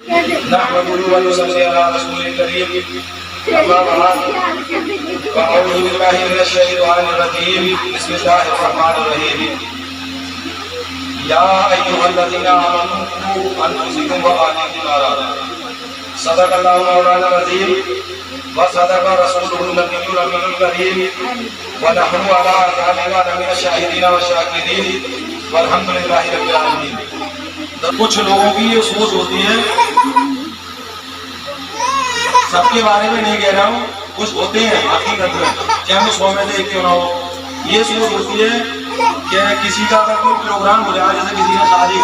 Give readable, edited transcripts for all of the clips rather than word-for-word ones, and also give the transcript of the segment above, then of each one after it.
نحمده ونصلي على رسوله الكريم أما بعد فأعوذ بالله من الشيطان الرجيم بسم الله الرحمن الرحيم يا أيها الذين آمنوا قوا أنفسكم وأهليكم نارا صدق الله مولانا العظيم وصدق رسوله النبي الأمين الكريم ونحن على ذلك من الشاهدين والشاكرين والحمد لله رب العالمين. کچھ لوگوں کی یہ سوچ ہوتی ہے، سب کے بارے میں نہیں کہہ رہا ہوں، کچھ ہوتے ہیں حقیقت میں چاہے وہ 100 میں سے ایک کیوں نہ ہو، یہ سوچ ہوتی ہے کہ کسی کا اگر کوئی پروگرام ہو جائے، جیسے کسی نے شادی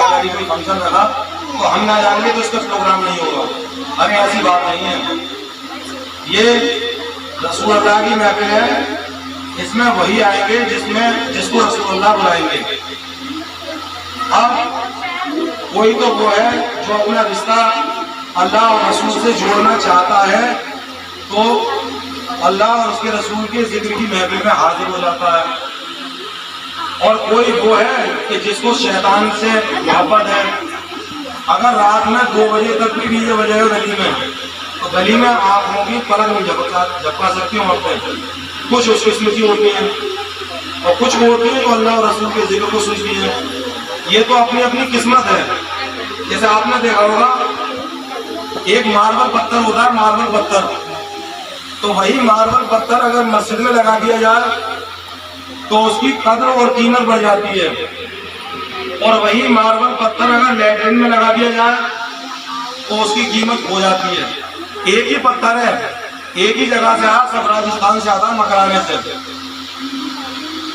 کری، کوئی فنکشن رکھا تو ہم نہ جائیں گے تو اس کا پروگرام نہیں ہوگا. ارے ایسی بات نہیں ہے، یہ رسول اللہ کی محفل ہے، اس میں وہی آئیں گے جس کو رسول اللہ بلائیں گے. اب کوئی تو وہ ہے جو اپنا رشتہ اللہ اور رسول سے جوڑنا چاہتا ہے تو اللہ اور اس کے رسول کے ذکر کی محفل میں حاضر ہو جاتا ہے، اور کوئی وہ ہے کہ جس کو شیطان سے محبت ہے. اگر رات میں 2 بجے تک بھی ڈیجے بجائے ہو گلی میں تو گلی میں آنکھوں کی پلک نہیں جھپکا سکتی ہوں. عورتیں کچھ اس قسم کی ہوتی ہیں اور کچھ وہ ہوتی ہیں جو اللہ اور رسول کے ذکر کو سنتی ہیں. یہ تو اپنی اپنی قسمت ہے. جیسے آپ نے دیکھا ہوگا ایک ماربل پتھر ہوتا ہے، ماربل پتھر، تو وہی ماربل پتھر اگر مسجد میں لگا دیا جائے تو اس کی قدر اور قیمت بڑھ جاتی ہے، اور وہی ماربل پتھر اگر لیٹرین میں لگا دیا جائے تو اس کی قیمت ہو جاتی ہے. ایک ہی پتھر ہے، ایک ہی جگہ سے آیا، سب راجستھان سے آتا ہے، مکرانے سے،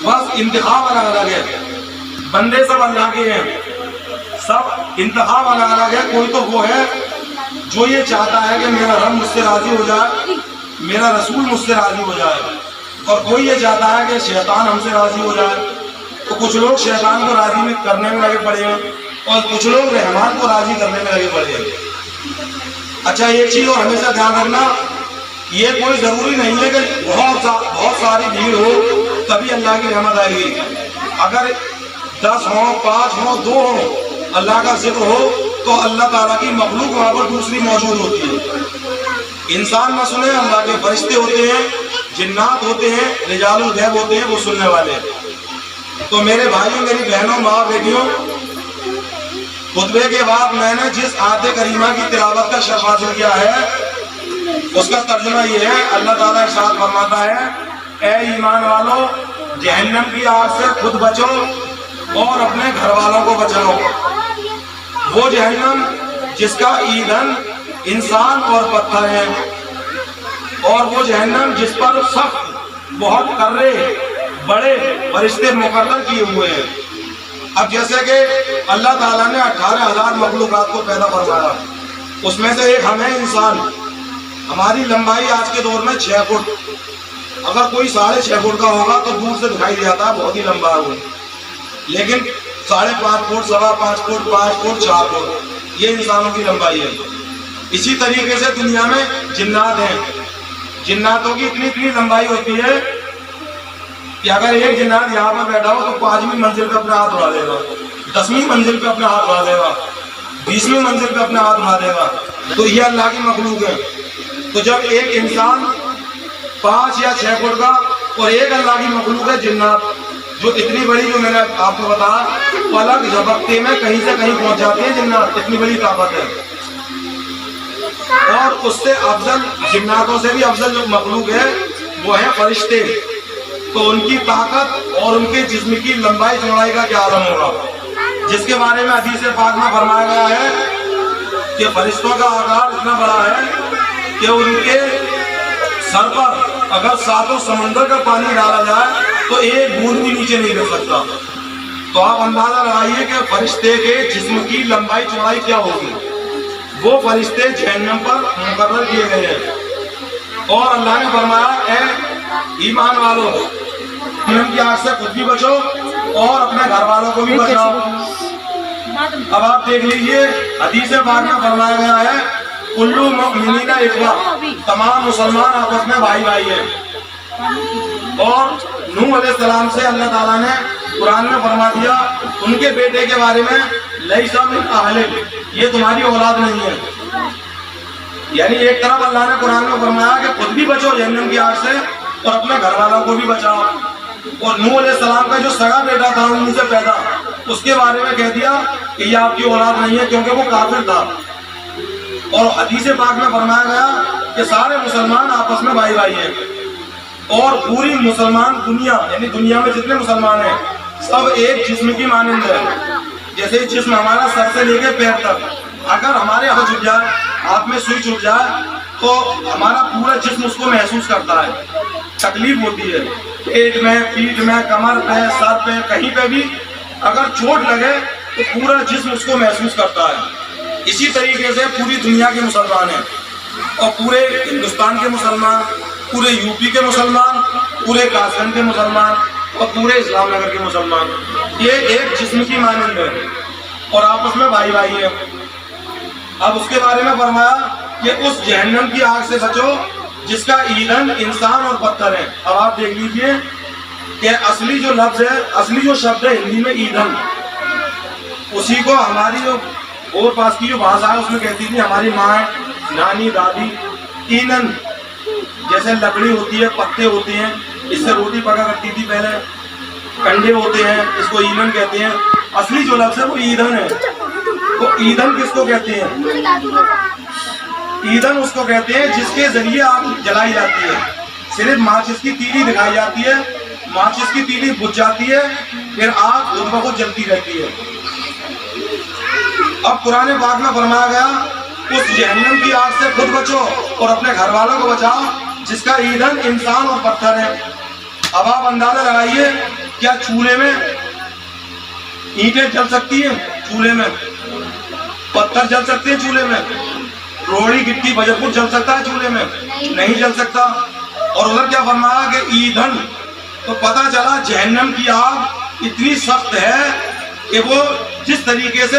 بس انتخاب الگ الگ ہے. بندے سب اللہ کے ہیں، سب انتخاب الگ الگ ہے. کوئی تو وہ ہے جو یہ چاہتا ہے کہ میرا رب مجھ سے راضی ہو جائے، میرا رسول مجھ سے راضی ہو جائے، اور کوئی یہ چاہتا ہے کہ شیطان ہم سے راضی ہو جائے. تو کچھ لوگ شیطان کو راضی کرنے میں لگے پڑے ہیں اور کچھ لوگ رحمان کو راضی کرنے میں لگے پڑے ہیں. اچھا ایک چیز اور ہمیشہ دھیان رکھنا، یہ کوئی ضروری نہیں ہے کہ بہت ساری بھیڑ ہو تبھی اللہ کی رحمت آئے گی. اگر 10 ہوں، 5 ہوں، 2 ہوں، اللہ کا ذکر ہو تو اللہ تعالیٰ کی مخلوق وہاں پر دوسری موجود ہوتی ہے. انسان نہ سنے، اللہ کے فرشتے ہوتے ہیں، جنات ہوتے ہیں، رجال الغیب ہوتے ہیں، وہ سننے والے. تو میرے بھائیوں، میری بہنوں، ماں بیٹیوں، خطبے کے بعد میں نے جس آیت کریمہ کی تلاوت کا شرف حاصل کیا ہے اس کا ترجمہ یہ ہے. اللہ تعالیٰ ارشاد فرماتا ہے، اے ایمان والو، جہنم کی آگ سے خود بچو اور اپنے گھر والوں کو بچاؤ. وہ جہنم جس کا ایندھن انسان اور پتھر ہے، اور وہ جہنم جس پر سخت بہت کرے بڑے فرشتے مقرر کیے ہوئے ہیں. اب جیسے کہ اللہ تعالیٰ نے 18,000 مخلوقات کو پیدا فرمایا، اس میں سے ایک ہمیں انسان. ہماری لمبائی آج کے دور میں 6 فٹ، اگر کوئی 6.5 فٹ کا ہوگا تو دور سے دکھائی دیتا ہے بہت ہی لمبا ہے وہ، لیکن 5.5 فٹ، 5.25 فٹ، 5 فٹ، 4 فٹ یہ انسانوں کی لمبائی ہے. اسی طریقے سے دنیا میں جنات ہیں. جناتوں کی اتنی لمبائی ہوتی ہے کہ اگر ایک جنات یہاں پر بیٹھا ہو تو 5ویں منزل پہ اپنا ہاتھ اڑا دے گا، 10ویں منزل پہ اپنا ہاتھ اڑا دے گا، 20ویں منزل پہ اپنا ہاتھ اڑا دے گا. تو یہ اللہ کی مخلوق ہے. تو جب ایک انسان 5 یا 6 فٹ کا اور ایک اللہ کی مخلوق ہے جنات، جو اتنی بڑی، جو میں نے آپ کو بتایا پلک جھپکتے میں کہیں سے کہیں پہنچ جاتی ہے جنات، اتنی بڑی طاقت ہے. اور اس سے افضل، جناتوں سے بھی افضل جو مخلوق ہے وہ ہے فرشتے. تو ان کی طاقت اور ان کے جسم کی لمبائی چوڑائی کا کیا عالم ہوگا، جس کے بارے میں حدیث پاک میں فرمایا گیا ہے کہ فرشتوں کا آکار اتنا بڑا ہے کہ ان کے سر پر اگر 7 سمندر کا پانی ڈالا جائے تو ایک بوند بھی نیچے نہیں رہ سکتا. تو آپ اندازہ لگائیے کہ فرشتے کے جسم کی لمبائی چوڑائی کیا ہوگی. وہ فرشتے جہنم پر مقرر کیے گئے ہیں، اور اللہ نے فرمایا، اے ایمان والو، جہنم کی آگ سے خود بھی بچو اور اپنے گھر والوں کو بھی بچاؤ. اب آپ دیکھ لیجئے حدیث پاک میں فرمایا گیا ہے، کلو مؤمنین اخوہ، تمام مسلمان آپس میں بھائی بھائی ہیں. اور نوح علیہ السلام سے اللہ تعالیٰ نے قرآن میں فرما دیا ان کے بیٹے کے بارے میں، لیسا من اہلک، یہ تمہاری اولاد نہیں ہے. یعنی ایک طرف اللہ نے قرآن میں فرمایا کہ خود بھی بچو جہنم کی آگ سے اور اپنے گھر والوں کو بھی بچاؤ. اور نوح علیہ السلام کا جو سگا بیٹا تھا ان سے پیدا، اس کے بارے میں کہہ دیا کہ یہ آپ کی اولاد نہیں ہے کیونکہ وہ کافر تھا. اور حدیث پاک میں فرمایا گیا کہ سارے مسلمان آپس میں بھائی بھائی ہیں، اور پوری مسلمان دنیا یعنی دنیا میں جتنے مسلمان ہیں سب ایک جسم کی مانند ہے. جیسے جسم ہمارا سر سے لے کے پیر تک، اگر ہمارے ہاتھ چھپ جائے، ہاتھ میں سوئی چھپ جائے تو ہمارا پورا جسم اس کو محسوس کرتا ہے، تکلیف ہوتی ہے. پیٹ میں، پیٹھ میں، کمر پہ، سر پہ، کہیں پہ بھی اگر چوٹ لگے تو پورا جسم اس کو محسوس کرتا ہے. اسی طریقے سے پوری دنیا کے مسلمان ہیں، اور پورے ہندوستان کے مسلمان، پورے یو پی کے مسلمان، پورے کاشگنج کے مسلمان اور پورے اسلام نگر کے مسلمان، یہ ایک جسم کی مانند ہے اور آپس میں بھائی بھائی ہیں. اب اس کے بارے میں فرمایا کہ اس جہنم کی آگ سے بچو جس کا ایندھن انسان اور پتھر ہے. اب آپ دیکھ لیجئے کہ اصلی جو لفظ ہے، اصلی جو شبد ہے ہندی میں ایندھن، اسی کو ہماری جو اور پاس کی جو بھاشا ہے اس میں کہتی تھی ہماری ماں، نانی، دادی، ایندھن. جیسے لکڑی ہوتی ہے، پتے ہوتے ہیں، اس سے روٹی پکا کرتی تھی پہلے، کنڈے ہوتے ہیں، اس کو ایندھن کہتے ہیں. اصلی جو لفظ ہے وہ ایندھن ہے. تو ایندھن کس کو کہتے ہیں؟ ایندھن اس کو کہتے ہیں جس کے ذریعے آگ جلائی جاتی ہے. صرف ماچس کی تیلی دکھائی جاتی ہے، ماچس کی تیلی بجھ جاتی ہے، پھر آگ خود بخود جلتی رہتی ہے. اب قرآن پاک میں فرمایا گیا اس جہنم کی آگ سے خود بچو اور اپنے گھر والوں کو بچاؤ جس کا ایندھن انسان اور پتھر ہے. اب آپ اندازہ لگائیے کیا چولہے میں اینٹیں جل سکتی ہیں؟ چولہے میں پتھر جل سکتے ہیں؟ چولہے میں روڑی گٹی بجر پور جل سکتا ہے؟ چولہے میں نہیں جل سکتا. اور ادھر کیا فرمایا کہ ایندھن. تو پتہ چلا جہنم کی آگ اتنی سخت ہے کہ وہ جس طریقے سے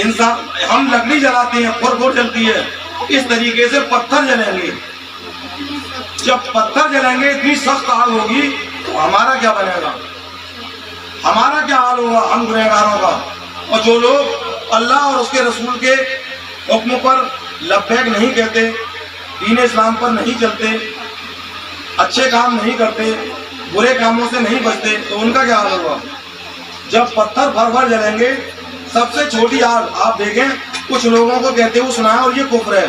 انسان ہم لکڑی جلاتے ہیں پھر پھر جلتی ہے، اس طریقے سے پتھر جلیں گے. جب پتھر جلیں گے اتنی سخت آگ ہوگی تو ہمارا کیا بنے گا؟ ہمارا کیا حال ہوگا ہم گنہگاروں کا؟ اور جو لوگ اللہ اور اس کے رسول کے حکم پر لبیک نہیں کہتے، دین اسلام پر نہیں چلتے، اچھے کام نہیں کرتے، برے کاموں سے نہیں بچتے، تو ان کا کیا حال ہوگا؟ جب پتھر بھر بھر جلیں گے. سب سے چھوٹی آگ آپ دیکھیں، کچھ لوگوں کو کہتے ہوئے سنا ہے اور یہ کفر ہے.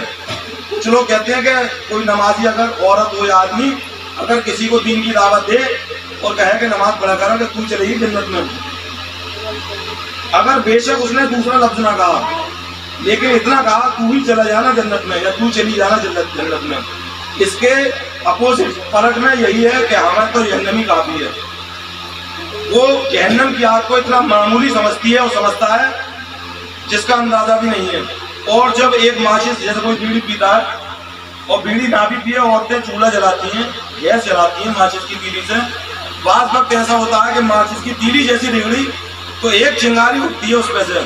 کچھ لوگ کہتے ہیں کہ کوئی نمازی اگر عورت ہو یا آدمی اگر کسی کو دین کی دعوت دے اور کہے کہ نماز پڑھا کرا کہ تو چلے گی جنت میں، اگر بے شک اس نے دوسرا لفظ نہ کہا لیکن اتنا کہا تو ہی چلا جانا جنت میں یا تو چلی جانا جنت میں، اس کے اپوزٹ فرق میں یہی ہے کہ ہمیں تو جہنمی کافی ہے. وہ جہنم کی آگ کو اتنا معمولی سمجھتی ہے اور سمجھتا ہے جس کا اندازہ بھی نہیں ہے. اور جب ایک ماچس جیسے کوئی بیڑی پیتا ہے اور بیڑی نہ بھی پیے، عورتیں چولہا جلاتی ہیں، گیس جلاتی ہیں ماچس کی تیلی سے. بعض وقت ایسا ہوتا ہے کہ ماچس کی تیلی جیسی نکلی تو ایک چنگاری اٹھتی ہے اس پہ سے،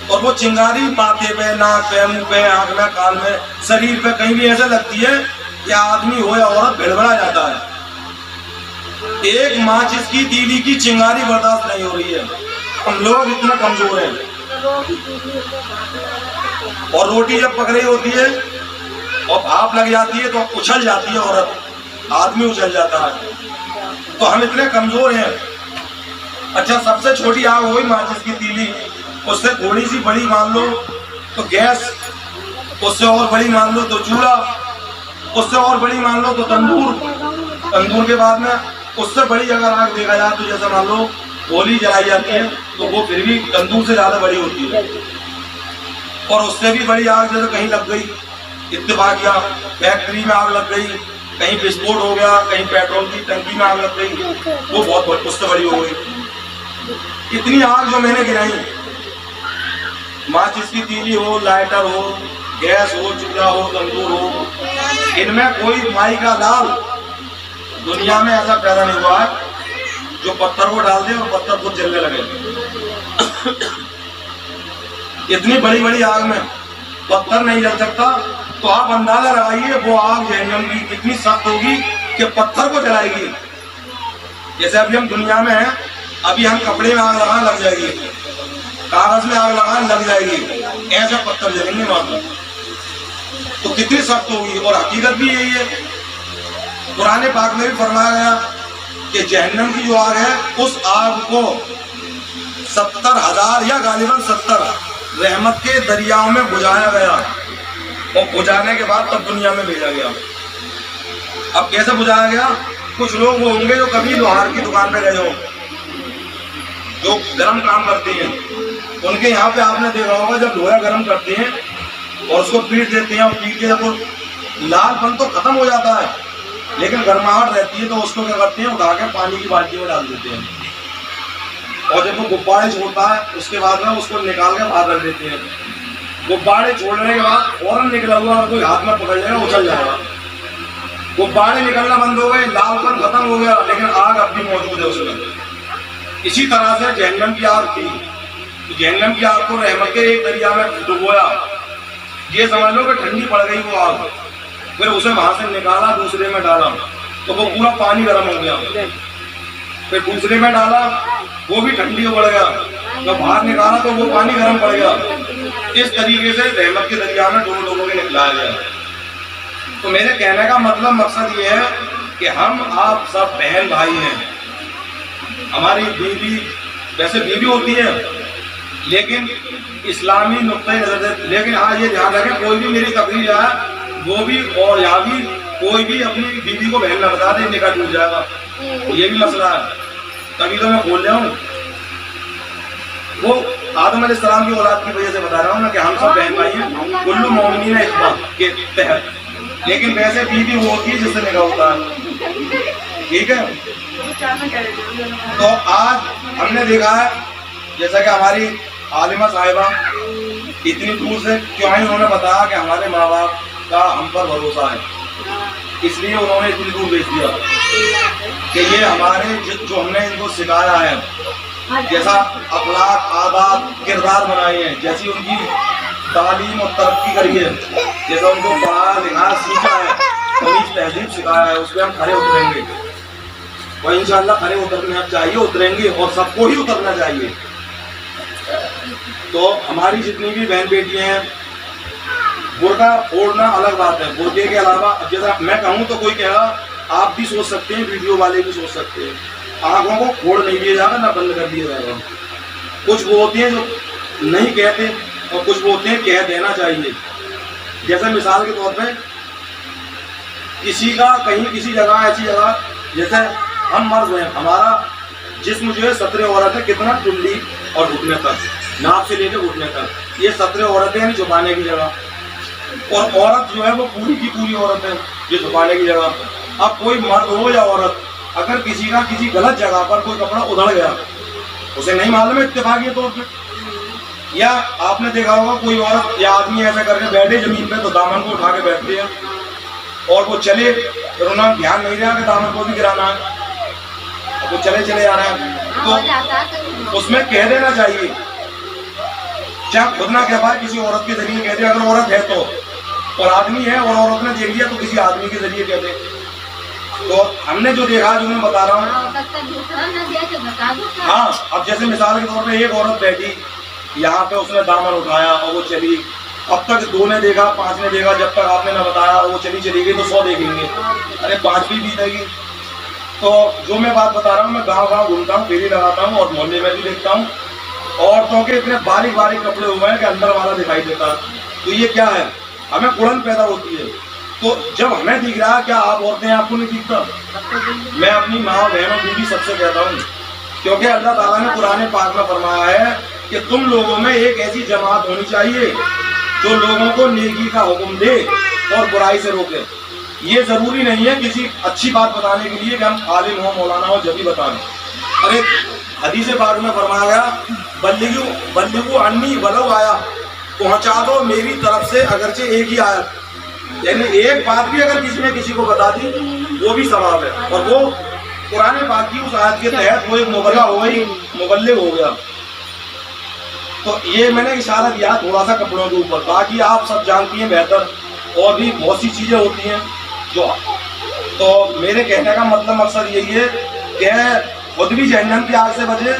اور وہ چنگاری ماتھے پہ، ناک پہ، منہ پہ، آنکھ میں، کان میں، شریر پہ کہیں بھی ایسے لگتی ہے کہ آدمی ہو یا عورت بھڑبڑا جاتا ہے. ایک ماچس کی تیلی کی چنگاری برداشت نہیں ہو رہی ہے. ہم لوگ اتنا کمزور ہیں. اور روٹی جب پک رہی ہوتی ہے اور بھاپ لگ جاتی ہے تو اچھل جاتی ہے عورت، آدمی اچھل جاتا ہے. تو ہم اتنے کمزور ہیں. اچھا سب سے چھوٹی آگ ہوئی ماچس کی تیلی، اس سے تھوڑی سی بڑی مان لو تو گیس، اس سے اور بڑی مان لو تو چولہا، اس سے اور بڑی مان لو تو تندور، تندور کے بعد میں اس سے بڑی اگر آگ دیکھا جائے تو جیسے مان لو گولی جلائی جاتی ہے تو وہ پھر بھی تندور سے زیادہ بڑی ہوتی ہے. اور اس سے بھی بڑی آگ جیسے کہیں لگ گئی، اتفاقیہ فیکٹری میں آگ لگ گئی، کہیں بسفوٹ ہو گیا، کہیں پیٹرول کی ٹنکی میں آگ لگ گئی، وہ بہت اس سے بڑی ہو گئی. اتنی آگ جو میں نے گرائی، ماچس کی تیلی ہو، لائٹر ہو، گیس ہو، چولہا ہو، تندور ہو، ان میں کوئی مائی کا لال دنیا میں ایسا پیدا نہیں ہوا ہے جو پتھر کو ڈال دے اور پتھر خود جلنے لگے. اتنی بڑی بڑی آگ میں پتھر نہیں جل سکتا. تو آپ اندازہ لگائیے وہ آگ جہنم کی کتنی سخت ہوگی کہ پتھر کو جلائے گی. جیسے ابھی ہم دنیا میں ہیں، ابھی ہم کپڑے میں آگ لگانا لگ جائے گی، کاغذ میں آگ لگانا لگ جائے گی، ایسے پتھر جلیں گے وہاں، تو کتنی سخت ہوگی. اور حقیقت بھی یہی ہے، قرآن پاک میں بھی فرمایا گیا کہ جہنم کی جو آگ ہے اس آگ کو 70,000 یا غالباً 70 رحمت کے دریاؤں میں بجھایا گیا، اور بجھانے کے بعد تب دنیا میں بھیجا گیا. اب کیسے بجھایا گیا؟ کچھ لوگ وہ ہوں گے جو کبھی لوہار کی دکان پہ گئے ہوں، جو گرم کام کرتے ہیں، ان کے یہاں پہ آپ نے دیکھا ہوگا جب لوہا گرم کرتے ہیں اور اس کو پیٹ دیتے ہیں، اور پیٹ کے جب وہ لال پن تو ختم ہو جاتا ہے لیکن گرماہٹ رہتی ہے، تو اس کو کیا کرتے ہیں، اٹھا کے پانی کی بالٹی میں ڈال دیتے ہیں، اور جب وہ غبارے چھوڑتا ہے اس کے بعد میں اس کو نکال کے باہر رکھ دیتے ہیں. غبارے چھوڑنے کے بعد فوراً نکلا ہوا اگر کوئی ہاتھ میں پکڑ لے گا اچھل جائے گا. غبارے نکلنا بند ہو گئے، لال پن ختم ہو گیا، لیکن آگ اب بھی موجود ہے اس میں. اسی طرح سے جہنم کی آگ تھی، جہنم کی آگ کو رحمت کے ایک دریا میں ڈبویا، یہ سمجھ لو کہ ٹھنڈی پڑ گئی وہ آگ، پھر اسے وہاں سے نکالا، دوسرے میں ڈالا تو وہ پورا پانی گرم ہو گیا، پھر دوسرے میں ڈالا وہ بھی ٹھنڈی پڑ گیا، جب باہر نکالا تو وہ پانی گرم پڑ گیا. اس طریقے سے رحمت کے دریا میں دونوں لوگوں کے نکلایا گیا. تو میرے کہنے کا مطلب مقصد یہ ہے کہ ہم آپ سب بہن بھائی ہیں. ہماری بیوی ویسے بیوی ہوتی ہے لیکن اسلامی نقطۂ نظر سے، لیکن ہاں یہ دھیان رکھیں کوئی بھی میری تقریر ہے وہ بھی اور یہاں بھی کوئی بھی اپنی بیوی کو بہن نہ بتا دے، نکاح ٹوٹ جائے گا. یہ بھی مسئلہ ہے، تبھی تو میں بول رہا ہوں. وہ آدم علیہ السلام کی اولاد کی وجہ سے بتا رہا ہوں نا کہ ہم سب بہن بھائی ہیں، کل مومنین اخوہ کے تحت. لیکن ویسے بیوی وہ ہوتی ہے جس سے نکاح ہوتا ہے، ٹھیک ہے. تو آج ہم نے دیکھا ہے جیسا کہ ہماری عالمہ صاحبہ اتنی دور سے کیوں آئی، انہوں نے بتایا کہ ہمارے ماں باپ کا ہم پر بھروسہ ہے، اس لیے انہوں نے اتنی دور بھیج دیا کہ یہ ہمارے جو ہم نے ان کو سکھایا ہے، جیسا اخلاق آداب کردار بنائے ہیں، جیسی ان کی تعلیم اور ترقی کری ہے، جیسا ان کو پڑھایا لکھایا سیکھا ہے، تمیز تہذیب سکھایا ہے، اس پہ ہم کھڑے اتریں گے. اور انشاءاللہ کھڑے اترنا چاہیے، اتریں گے، اور سب کو ہی اترنا چاہیے. تو ہماری جتنی بھی بہن بیٹیاں ہیں، برقع اوڑھنا الگ بات ہے، برقعے کے علاوہ جیسا میں کہوں تو کوئی کہے گا آپ بھی سوچ سکتے ہیں، ویڈیو والے بھی سوچ سکتے ہیں، آنکھوں کو کھوڑ نہیں دیا جائے گا نہ بند کر دیا جائے گا. کچھ وہ ہوتے ہیں جو نہیں کہتے اور کچھ وہ ہوتے ہیں کہہ دینا چاہیے. جیسے مثال کے طور پہ کسی کا کہیں کسی جگہ ایسی جگہ، جیسے ہم مرد ہیں، ہمارا جسم جو ہے ستر عورت ہے، کتنا ٹنڈی اور گھٹنے تک، ناک سے لے کے گھٹنے تک، یہ ستر عورتیں ہیں چھپانے کی جگہ. اور عورت جو ہے وہ پوری کی پوری عورت ہے یہ چھپانے کی جگہ. اب کوئی مرد ہو یا عورت، اگر کسی کا کسی غلط جگہ پر کوئی کپڑا ادھڑ گیا، اسے نہیں معلوم ہے اتفاقی طور پہ، یا آپ نے دیکھا ہوگا کوئی عورت یا آدمی ایسا کر کے بیٹھے زمین پہ تو دامن کو اٹھا کے بیٹھتے ہیں، اور وہ چلے پھر انہوں نے دھیان نہیں رہا کہ دامن کو بھی گرانا ہے، وہ چلے چلے آ رہے ہیں. تو اس میں کہہ دینا چاہیے، چاہے خود نہ کہہ پائے کسی عورت کے ذریعے کہہ دے، اگر عورت ہے تو، اور آدمی ہے اور عورت نے دیکھ لیا تو کسی آدمی کے ذریعے کہہ دے. تو ہم نے جو دیکھا جو میں بتا رہا ہوں. ہاں اب جیسے مثال کے طور پہ ایک عورت بیٹھی یہاں پہ، اس نے دامن اٹھایا اور وہ چلی، اب تک 2 نے دیکھا 5 نے دیکھا، جب تک آپ نے نہ بتایا وہ چلی گئی تو 100 دیکھیں گے، ارے 5 بھی بیتے گی. تو جو میں بات بتا رہا ہوں، میں گاؤں گاؤں گھومتا ہوں، پھیری لگاتا ہوں، اور محلے میں بھی دیکھتا ہوں عورتوں کے اتنے باریک باریک کپڑے ہوئے ہیں کہ اندر والا دکھائی دیتا ہے. تو یہ کیا ہے؟ ہمیں اڑن پیدا ہوتی ہے. تو جب ہمیں دکھ رہا ہے، کیا آپ عورتیں آپ کو نہیں دکھتا؟ میں اپنی ماں بہنوں بیوی سب سے کہتا ہوں، کیونکہ اللہ تعالیٰ نے قرآن پاک میں فرمایا ہے کہ تم لوگوں میں ایک ایسی جماعت ہونی چاہیے جو لوگوں کو نیکی کا حکم دے اور برائی سے روکے. یہ ضروری نہیں ہے کسی اچھی بات بتانے کے لیے کہ ہم عالم ہوں مولانا ہو جب ہی بتائیں. ارے حدیث پاک میں فرمایا گیا بلغوا عنی ولو آیا، پہنچا دو میری طرف سے اگرچہ ایک ہی آیت، یعنی ایک بات بھی اگر کسی نے کسی کو بتا دی وہ بھی ثواب ہے. اور وہ قرآن پاک کی اس آیت کے تحت وہ ایک مبلغ ہو گئی، مبلغ ہو گیا. تو یہ میں نے اشارہ دیا تھوڑا سا کپڑوں کے اوپر، باقی آپ سب جانتی ہیں بہتر، اور بھی بہت سی چیزیں ہوتی ہیں جو. تو میرے کہنے کا مطلب مقصد یہی ہے کہ خود بھی جہنم کی آگ سے بچے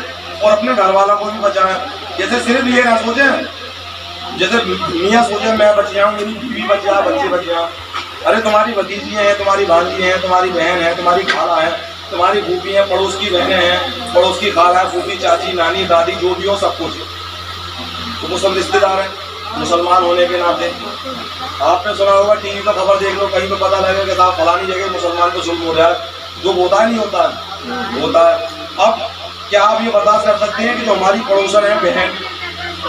اور اپنے گھر والوں کو بھی بچائیں. جیسے صرف یہ نہ سوچیں, جیسے میاں سوچے میں بچ جاؤں, میری بیوی بچ جائے, بچے بچ جائیں. ارے تمہاری بھتیجی ہیں, تمہاری بھانجی ہیں, تمہاری بہن ہے, تمہاری خالہ ہے, تمہاری پھوپھی ہیں, پڑوس کی بہنیں ہیں, پڑوس کی خالہ ہیں, پھوپھی, چاچی, نانی, دادی, جو بھی ہو سب کچھ, تو وہ سب رشتے دار ہیں مسلمان ہونے کے ناطے. آپ نے سنا ہوگا ٹی وی پر خبر دیکھ لو, کہیں پہ پتہ لگے کہ صاحب فلانی جگہ مسلمان کو ظلم ہو رہا ہے, جو ہوتا ہے نہیں ہوتا ہے, ہوتا ہے. اب کیا آپ یہ برداشت کر سکتے ہیں کہ جو ہماری پڑوسن ہیں, بہن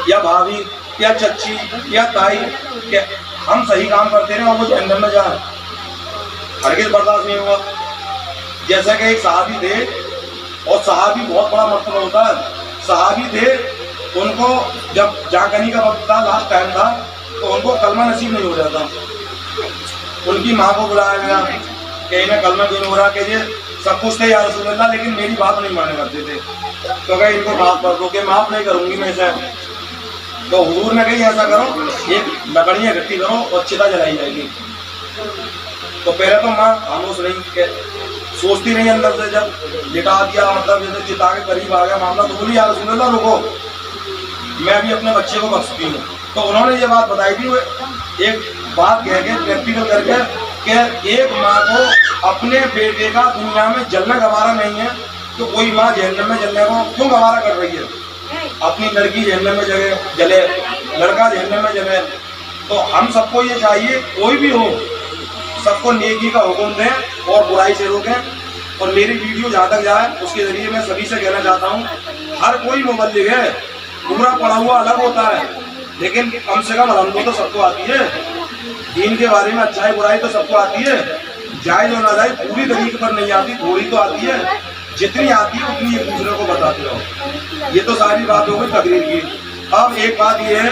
یا بھابھی یا چچی یا تائی, کہ ہم صحیح کام کرتے ہیں اور وہ جہنم میں جائیں؟ ہرگز برداشت نہیں ہوگا. جیسا کہ ایک صحابی تھے, اور صحابی بہت بڑا مرتبہ ہوتا ہے. صحابی تھے, ان کو جب جاگنی کا وقت تھا, لاسٹ ٹائم تھا, تو ان کو کلمہ نصیب نہیں ہو رہا تھا. ان کی ماں کو بلایا گیا کہ انہیں کلمہ کیوں نہیں ہو رہا, کہ یہ سب کچھ تھے یا رسول اللہ, لیکن میری بات نہیں مانے کرتے تھے. تو کہ ان کو معاف کر دو, کہ معاف نہیں کروں گی میں اسے. تو حضور نے کہی ایسا کرو, ایک لکڑیاں اکٹھی کرو اور چتا جلائی جائے گی. تو پہلے تو ماں خاموش رہی, کہ سوچتی نہیں اندر سے, جب لٹا دیا مطلب جیسے چتا کے قریب آ گیا معاملہ, تو بولی یا رسول اللہ رکو, میں بھی اپنے بچے کو بخشتی ہوں. تو انہوں نے یہ بات بتائی تھی, وہ ایک بات کہہ کے پریکٹیکل کر کے, کہ ایک ماں کو اپنے بیٹے کا دنیا میں جلنا گوارا نہیں ہے, تو کوئی ماں جہنم میں جلنے کو کیوں گوارا کر رہی ہے؟ اپنی لڑکی جہنم میں جلے, لڑکا جہنم میں جلے. تو ہم سب کو یہ چاہیے, کوئی بھی ہو, سب کو نیکی کا حکم دیں اور برائی سے روکیں. اور میری ویڈیو جہاں تک جائے اس کے ذریعے میں سبھی سے کہنا چاہتا ہوں, ہر کوئی مبلغ ہے, پورا پڑھا ہوا الگ ہوتا ہے, لیکن کم سے کم الحمد تو سب کو آتی ہے. دین کے بارے میں اچھائی برائی تو سب کو آتی ہے, جائز اور ناجائز پوری طریقے پر نہیں آتی, تھوڑی تو آتی ہے. جتنی آتی ہے اتنی ایک دوسرے کو بتاتے رہو. یہ تو ساری بات ہو گئی تقریر کی. اب ایک بات یہ ہے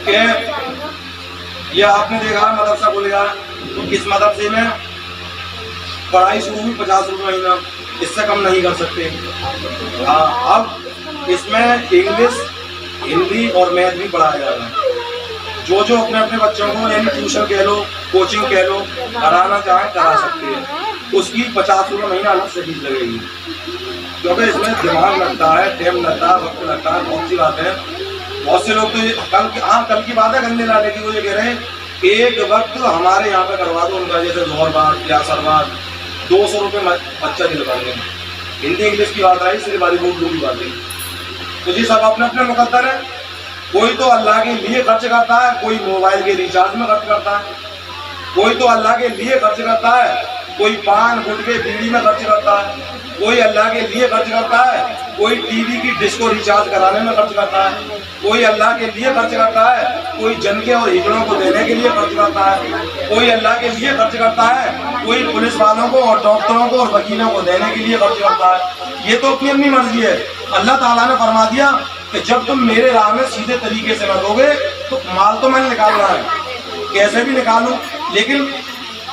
کہ یہ آپ نے دیکھا مدرسہ کھل گیا, تو اس مدرسے میں پڑھائی شروع ہوئی 50 روپے مہینہ, اس سے کم نہیں کر سکتے. اب اس میں انگلش, ہندی اور میتھ بھی پڑھایا جا رہا ہے. جو اپنے اپنے بچوں کو یعنی ٹیوشن کہہ لو, کوچنگ کہہ لو, کرانا چاہیں کرا سکتے ہیں. اس کی 50 روپے مہینہ الگ سے فیس لگے گی, کیونکہ اس میں دماغ لگتا ہے, ٹائم لگتا ہے, وقت لگتا ہے, بہت سی باتیں ہیں. بہت سے لوگ تو کل کی بات ہے گندے نالے کی, وہ یہ کہہ رہے ہیں ایک وقت ہمارے یہاں پہ کروا دو ان کا, جیسے ظہر بعد یا اثر بعد 200 روپے بچہ دلوائیں گے. ہندی انگلش کی بات آئی, صرف والی اردو کی بات نہیں. تو جی سب اپنے اپنے مقدر ہیں. کوئی تو اللہ کے لیے خرچ کرتا ہے, کوئی موبائل کے ریچارج میں خرچ کرتا ہے, کوئی تو اللہ کے لیے خرچ کرتا ہے, کوئی پان گٹکے بیڑی میں خرچ کرتا ہے, کوئی اللہ کے لیے خرچ کرتا ہے, کوئی ٹی وی کی ڈش کو ریچارج کرانے میں خرچ کرتا ہے, کوئی اللہ کے لیے خرچ کرتا ہے, کوئی جنکے اور ہجڑوں کو دینے کے لیے خرچ کرتا ہے, کوئی اللہ کے لیے خرچ کرتا ہے, کوئی پولیس والوں کو اور ڈاکٹروں کو اور وکیلوں کو دینے کے لیے خرچ کرتا ہے. یہ تو اپنی اپنی مرضی ہے. اللہ تعالیٰ نے فرما دیا کہ جب تم میرے راہ میں سیدھے طریقے سے نہ دو گے تو مال تو میں نے نکالنا ہے, کیسے بھی نکالوں, لیکن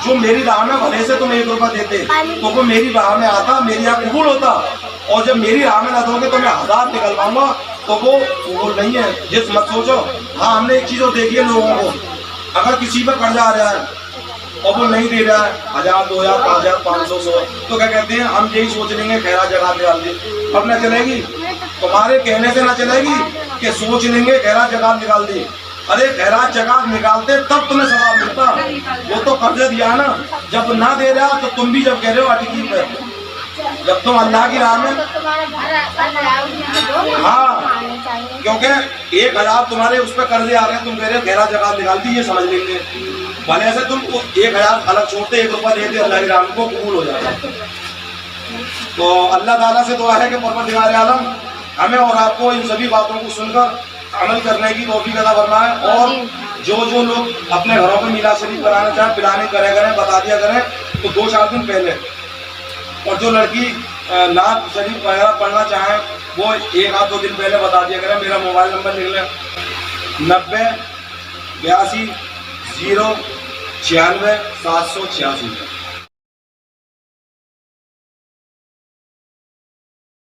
جو میری راہ میں بھلے سے تم 1 روپیہ دیتے تو وہ میری راہ میں آتا, میری یہاں قبول ہوتا. اور جب میری راہ میں نہ دو گے تو میں 1000 نکلواؤں گا, تو وہ قبول نہیں ہے. جس مت سوچو. ہاں ہم نے ایک چیز اور دیکھی ہے لوگوں کو, اگر کسی پہ قرضہ آ رہا ہے اور وہ نہیں دے رہا ہے 1000 2000 5000 500 100, تو کیا کہتے ہیں ہم یہی سوچ لیں گے خیرات جگہ نکال دی. اب نہ چلے گی, تمہارے کہنے سے نہ چلے گی کہ سوچ لیں گے خیرات جگہ نکال دی. ارے خیرات جگہ نکالتے تب تمہیں ثواب ملتا. وہ تو قرضہ دیا نا, جب نہ دے رہا تو تم بھی جب کہہ رہے ہو اٹکی پہ, جب تم اللہ کی راہ میں, ہاں کیونکہ 1000 تمہارے اس پہ قرضے آ رہے ہیں, تم کہہ رہے ہو خیرات جگہ نکال دی, یہ سمجھ لیں گے. بھلے سے تم 1000 الگ چھوڑتے 1 روپیہ دیتے, اللہ کی راہ میں کو قبول ہو جاتا. تو اللہ تعالیٰ سے دعا ہے کہ پروردگار عالم ہمیں اور آپ کو ان سبھی باتوں کو سن کر عمل کرنے کی توفیق عطا فرمائے. اور جو لوگ اپنے گھروں پہ میلاد شریف کرانا چاہیں, پلاننگ کریں, بتا دیا کریں تو 2-4 دن پہلے. اور جو لڑکی نعت شریف وغیرہ پڑھنا چاہیں وہ 1-2 دن پہلے بتا دیا کریں. میرا موبائل نمبر لکھ لیں 90 82 0 96 786.